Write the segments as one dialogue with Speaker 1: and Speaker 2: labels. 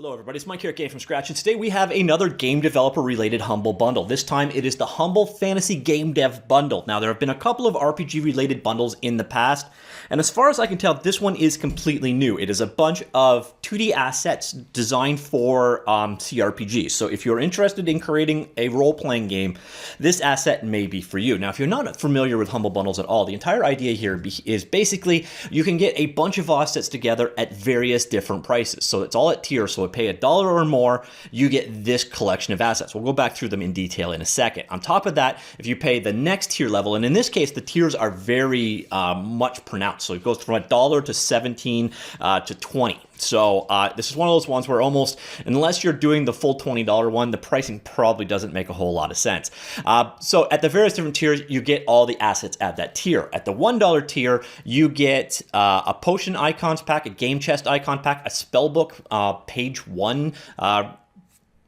Speaker 1: Hello everybody, it's Mike here at Game From Scratch, and today we have another game developer related Humble bundle. This time it is the Humble Fantasy Game Dev bundle. Now there have been a couple of RPG related bundles in the past, and as far as I can tell, this one is completely new. It is a bunch of 2D assets designed for CRPGs. So if you're interested in creating a role-playing game, this asset may be for you. Now if you're not familiar with Humble bundles at all, the entire idea here is basically you can get a bunch of assets together at various different prices. So it's all at tiers, so pay $1 or more, you get this collection of assets. We'll go back through them in detail in a second. On top of that, if you pay the next tier level, and in this case, the tiers are very much pronounced. So it goes from $1 to 17 to 20. So this is one of those ones where almost, unless you're doing the full $20 one, the pricing probably doesn't make a whole lot of sense. So at the various different tiers, you get all the assets at that tier. At the $1 tier, you get a potion icons pack, a game chest icon pack, a spellbook page 1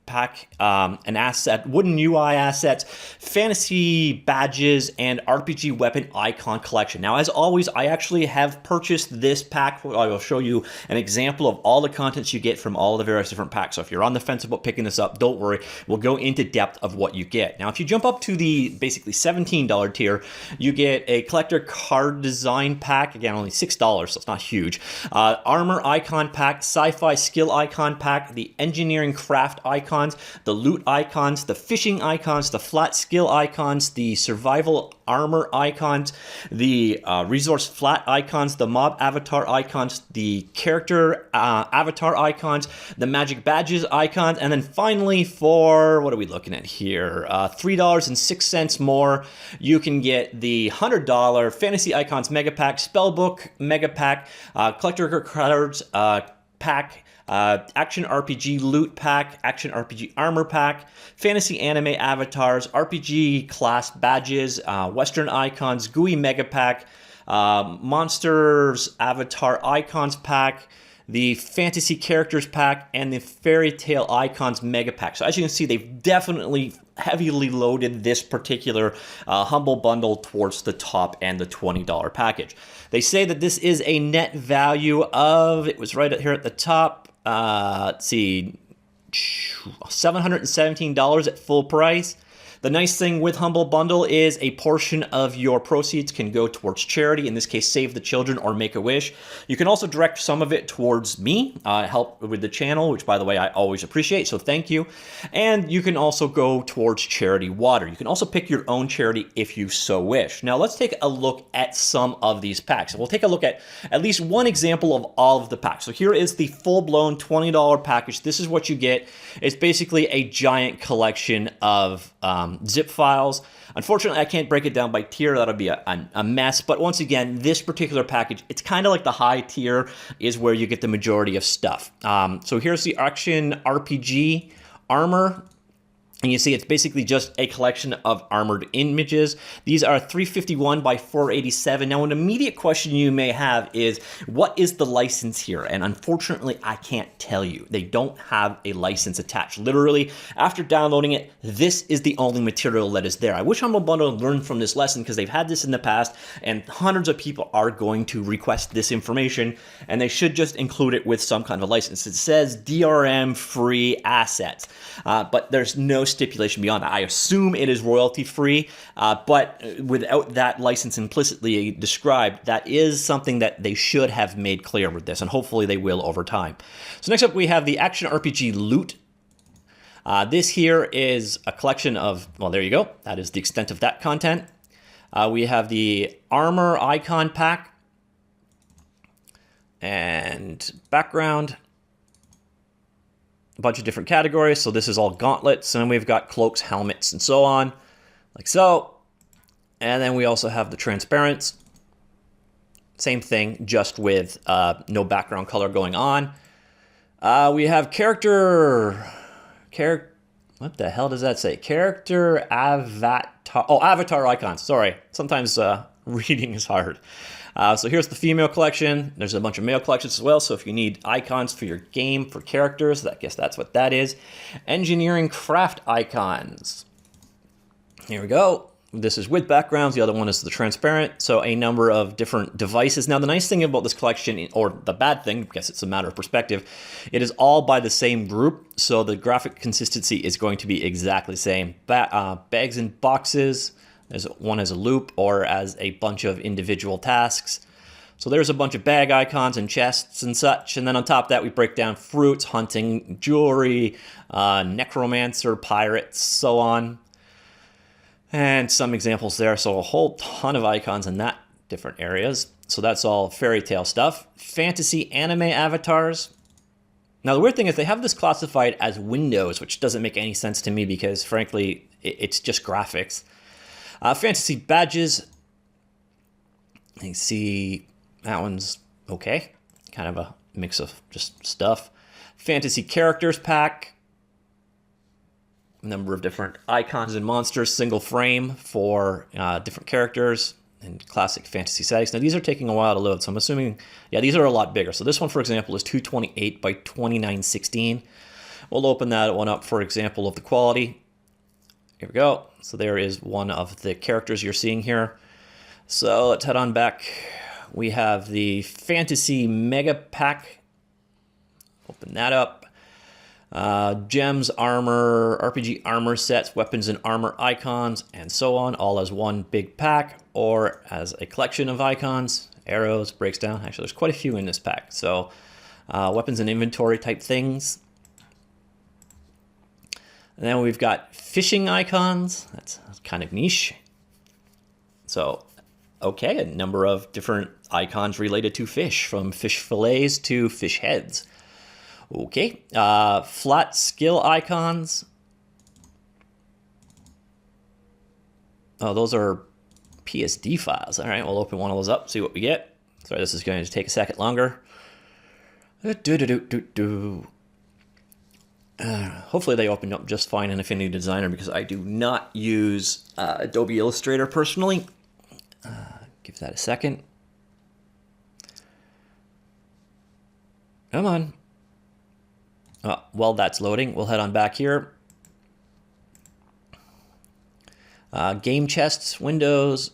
Speaker 1: pack, an asset, wooden UI assets, fantasy badges, and RPG weapon icon collection. Now, as always, I actually have purchased this pack. I will show you an example of all the contents you get from all the various different packs. So if you're on the fence about picking this up, don't worry. We'll go into depth of what you get. Now, if you jump up to the basically $17 tier, you get a collector card design pack. Again, only $6, so it's not huge. Armor icon pack, sci-fi skill icon pack, the engineering craft icon, the loot icons, the fishing icons, the flat skill icons, the survival armor icons, the resource flat icons, the mob avatar icons, the character avatar icons, the magic badges icons, and then finally for, what are we looking at here, $3.06 more, you can get the $100 fantasy icons mega pack, spellbook mega pack, collector cards pack, action RPG loot pack, action RPG armor pack, fantasy anime avatars, RPG class badges, western icons, GUI mega pack, monsters avatar icons pack, the fantasy characters pack, and the fairy tale icons mega pack. So as you can see, they've definitely heavily loaded this particular Humble bundle towards the top and the $20 package. They say that this is a net value of, it was right here at the top, let's see, $717 at full price. The nice thing with Humble Bundle is a portion of your proceeds can go towards charity, in this case, Save the Children or Make-A-Wish. You can also direct some of it towards me, help with the channel, which, by the way, I always appreciate, so thank you. And you can also go towards Charity Water. You can also pick your own charity if you so wish. Now, let's take a look at some of these packs. We'll take a look at least one example of all of the packs. So here is the full-blown $20 package. This is what you get. It's basically a giant collection of zip files. Unfortunately, I can't break it down by tier. That'll be a mess. But once again, this particular package, it's kind of like the high tier is where you get the majority of stuff. So here's the action RPG armor. And you see it's basically just a collection of armored images. These are 351 by 487. Now, an immediate question you may have is, what is the license here? And unfortunately, I can't tell you. They don't have a license attached. Literally, after downloading it, this is the only material that is there. I wish Humble Bundle learned from this lesson because they've had this in the past, and hundreds of people are going to request this information, and they should just include it with some kind of license. It says DRM free assets, but there's no stipulation beyond that. I assume it is royalty free, but without that license implicitly described, that is something that they should have made clear with this, and hopefully they will over time. So next up we have the action RPG loot. This here is a collection of, well, there you go. That is the extent of that content. We have the armor icon pack and background. A bunch of different categories. So this is all gauntlets, and then we've got cloaks, helmets, and so on, like so. And then we also have the transparents. Same thing, just with no background color going on. We have what the hell does that say? Character avatar. Oh, avatar icons. Sorry. Sometimes reading is hard. So here's the female collection. There's a bunch of male collections as well. So if you need icons for your game, for characters, I guess that's what that is. Engineering craft icons. Here we go. This is with backgrounds. The other one is the transparent. So a number of different devices. Now, the nice thing about this collection, or the bad thing, because it's a matter of perspective, it is all by the same group. So the graphic consistency is going to be exactly the same. Bags and boxes. There's one as a loop or as a bunch of individual tasks. So there's a bunch of bag icons and chests and such. And then on top of that, we break down fruits, hunting, jewelry, necromancer, pirates, so on. And some examples there. So a whole ton of icons in that different areas. So that's all fairy tale stuff. Fantasy anime avatars. Now, the weird thing is they have this classified as windows, which doesn't make any sense to me because, frankly, it's just graphics. Fantasy badges. You see that one's okay. Kind of a mix of just stuff. Fantasy characters pack. A number of different icons and monsters. Single frame for different characters and classic fantasy settings. Now, these are taking a while to load, so I'm assuming, yeah, these are a lot bigger. So this one, for example, is 228 by 2916. We'll open that one up for example of the quality. Here we go. So there is one of the characters you're seeing here. So let's head on back. We have the Fantasy Mega Pack. Open that up. Gems, armor, RPG armor sets, weapons and armor icons, and so on, all as one big pack or as a collection of icons. Arrows, breaks down. Actually, there's quite a few in this pack. So weapons and inventory type things. And then we've got fishing icons. That's kind of niche. So, okay, a number of different icons related to fish, from fish fillets to fish heads. Okay, flat skill icons. Oh, those are PSD files. All right, we'll open one of those up, see what we get. Sorry, this is going to take a second longer. Hopefully they opened up just fine in Affinity Designer because I do not use Adobe Illustrator personally. Give that a second. Come on. While that's loading, we'll head on back here. Game chests, windows.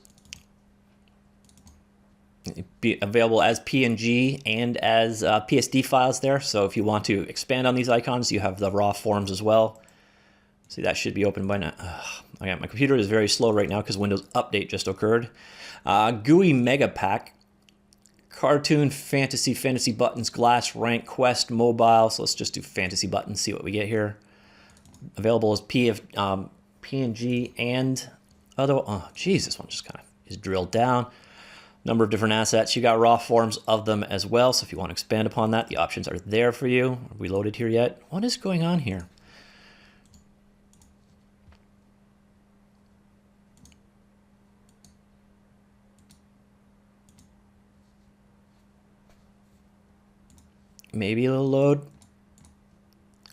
Speaker 1: Be available as PNG and as PSD files there. So if you want to expand on these icons, you have the raw forms as well. See, that should be open by now. Okay, my computer is very slow right now because Windows Update just occurred. GUI Mega Pack. Cartoon, fantasy buttons, glass, rank, quest, mobile. So let's just do fantasy buttons, see what we get here. Available as PNG and other. Oh, geez, this one just kind of is drilled down. Number of different assets. You got raw forms of them as well. So if you want to expand upon that, the options are there for you. Are we loaded here yet? What is going on here? Maybe a little load.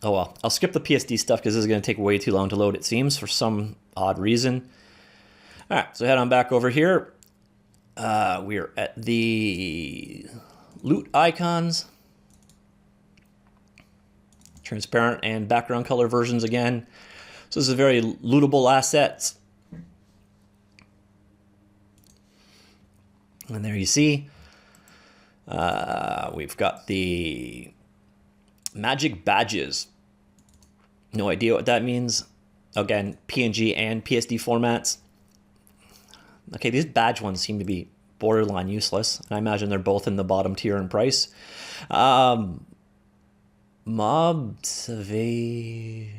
Speaker 1: Oh well, I'll skip the PSD stuff because this is going to take way too long to load, it seems, for some odd reason. All right, so head on back over here. We're at the loot icons. Transparent and background color versions again. So this is very lootable assets. And there you see. We've got the magic badges. No idea what that means. Again, PNG and PSD formats. Okay, these badge ones seem to be borderline useless. And I imagine they're both in the bottom tier in price. Mob survey.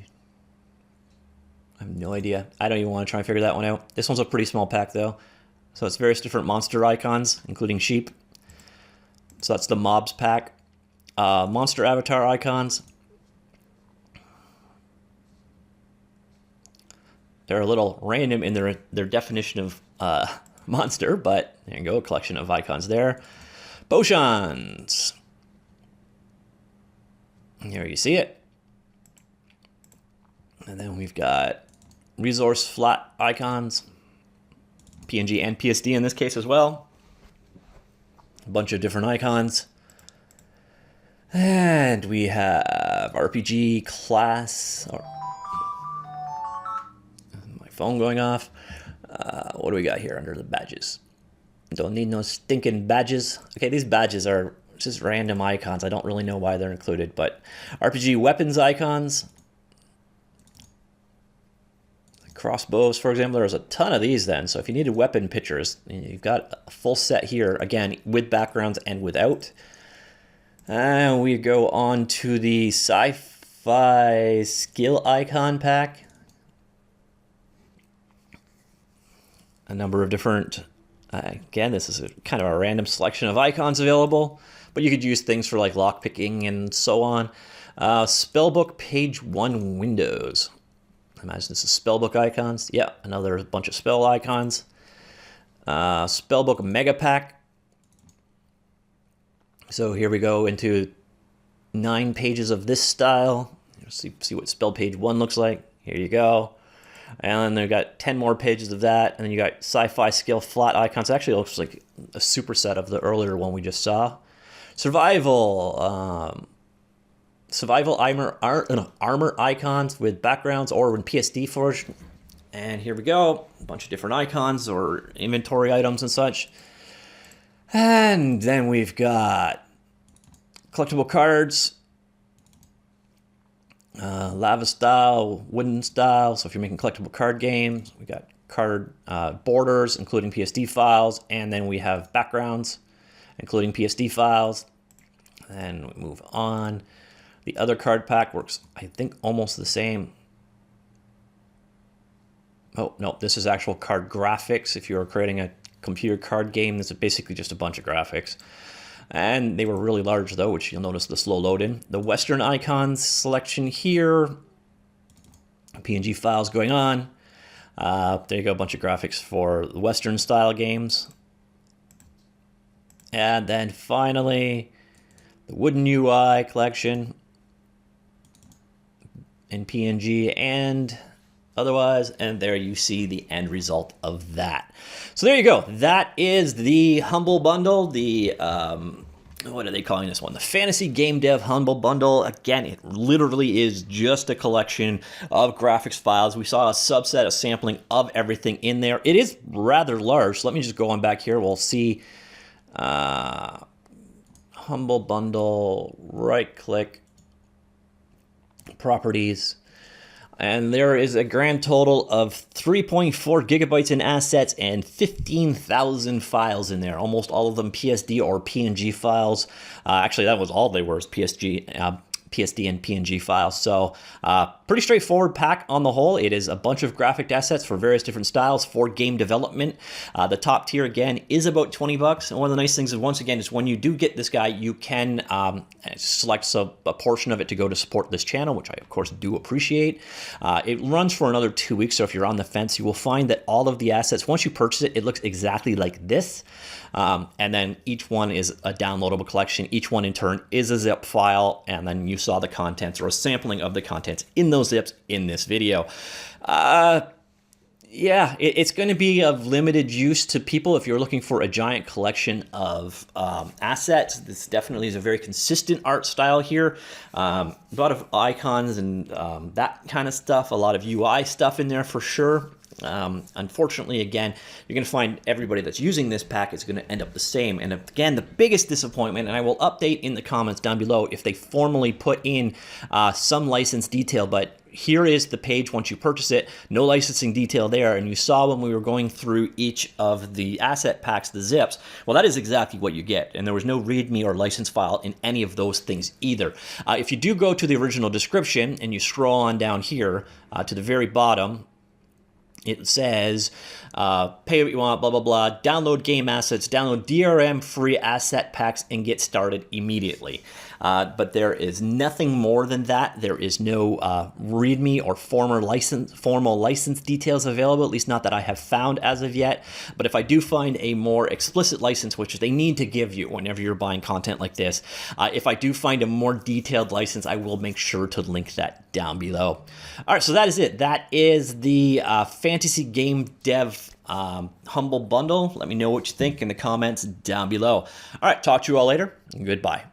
Speaker 1: I have no idea. I don't even want to try and figure that one out. This one's a pretty small pack though. So it's various different monster icons, including sheep. So that's the mobs pack. Monster avatar icons. They're a little random in their definition of monster, but there you go, a collection of icons there. Potions. Here you see it. And then we've got resource flat icons. PNG and PSD in this case as well. A bunch of different icons. And we have RPG class. My phone going off. What do we got here under the badges? Don't need no stinking badges. Okay, these badges are just random icons. I don't really know why they're included, but RPG weapons icons. Crossbows, for example, there's a ton of these then. So if you needed weapon pictures, you've got a full set here, again, with backgrounds and without. And we go on to the Sci-Fi skill icon pack. A number of different, again, this is kind of a random selection of icons available, but you could use things for like lockpicking and so on. Spellbook page 1 windows. I imagine this is spellbook icons. Yeah, another bunch of spell icons. Spellbook mega pack. So here we go into 9 pages of this style. See what spell page 1 looks like. Here you go. And then we've got 10 more pages of that. And then you got sci-fi skill flat icons. It actually looks like a superset of the earlier one we just saw. Survival. Survival armor icons with backgrounds or when PSD forged. And here we go. A bunch of different icons or inventory items and such. And then we've got collectible cards. Lava style, wooden style. So if you're making collectible card games, we got card borders, including PSD files. And then we have backgrounds, including PSD files. And we move on. The other card pack works, I think, almost the same. Oh, no, this is actual card graphics. If you're creating a computer card game, this is basically just a bunch of graphics. And they were really large, though, which you'll notice the slow load in. The Western icons selection here. PNG files going on. There you go, a bunch of graphics for the Western style games. And then finally, the wooden UI collection in PNG and otherwise, and there you see the end result of that. So there you go. That is the Humble Bundle, the, what are they calling this one? The Fantasy Game Dev Humble Bundle. Again, it literally is just a collection of graphics files. We saw a subset, a sampling of everything in there. It is rather large. So let me just go on back here. We'll see Humble Bundle, right click, properties, and there is a grand total of 3.4 gigabytes in assets and 15,000 files in there, almost all of them PSD or PNG files. Actually, that was all they were, is PSD and PNG files. So pretty straightforward pack on the whole. It is a bunch of graphic assets for various different styles for game development. The top tier, again, is about $20. And one of the nice things is, once again, is when you do get this guy, you can select a portion of it to go to support this channel, which I, of course, do appreciate. It runs for another 2 weeks, so if you're on the fence, you will find that all of the assets, once you purchase it, it looks exactly like this. And then each one is a downloadable collection. Each one, in turn, is a zip file, and then you saw the contents or a sampling of the contents in those zips in this video. Yeah, it's going to be of limited use to people if you're looking for a giant collection of assets. This definitely is a very consistent art style here. A lot of icons and that kind of stuff, a lot of UI stuff in there for sure. Unfortunately, again, you're going to find everybody that's using this pack is going to end up the same. And again, the biggest disappointment, and I will update in the comments down below if they formally put in some license detail, but here is the page once you purchase it, no licensing detail there. And you saw when we were going through each of the asset packs, the zips, well, that is exactly what you get. And there was no README or license file in any of those things either. If you do go to the original description and you scroll on down here to the very bottom, it says, pay what you want, blah, blah, blah, download game assets, download DRM free asset packs, and get started immediately. But there is nothing more than that. There is no README or formal license details available, at least not that I have found as of yet. But if I do find a more explicit license, which they need to give you whenever you're buying content like this, if I do find a more detailed license, I will make sure to link that down below. All right, so that is it. That is the Fantasy Game Dev Humble Bundle. Let me know what you think in the comments down below. All right, talk to you all later. Goodbye.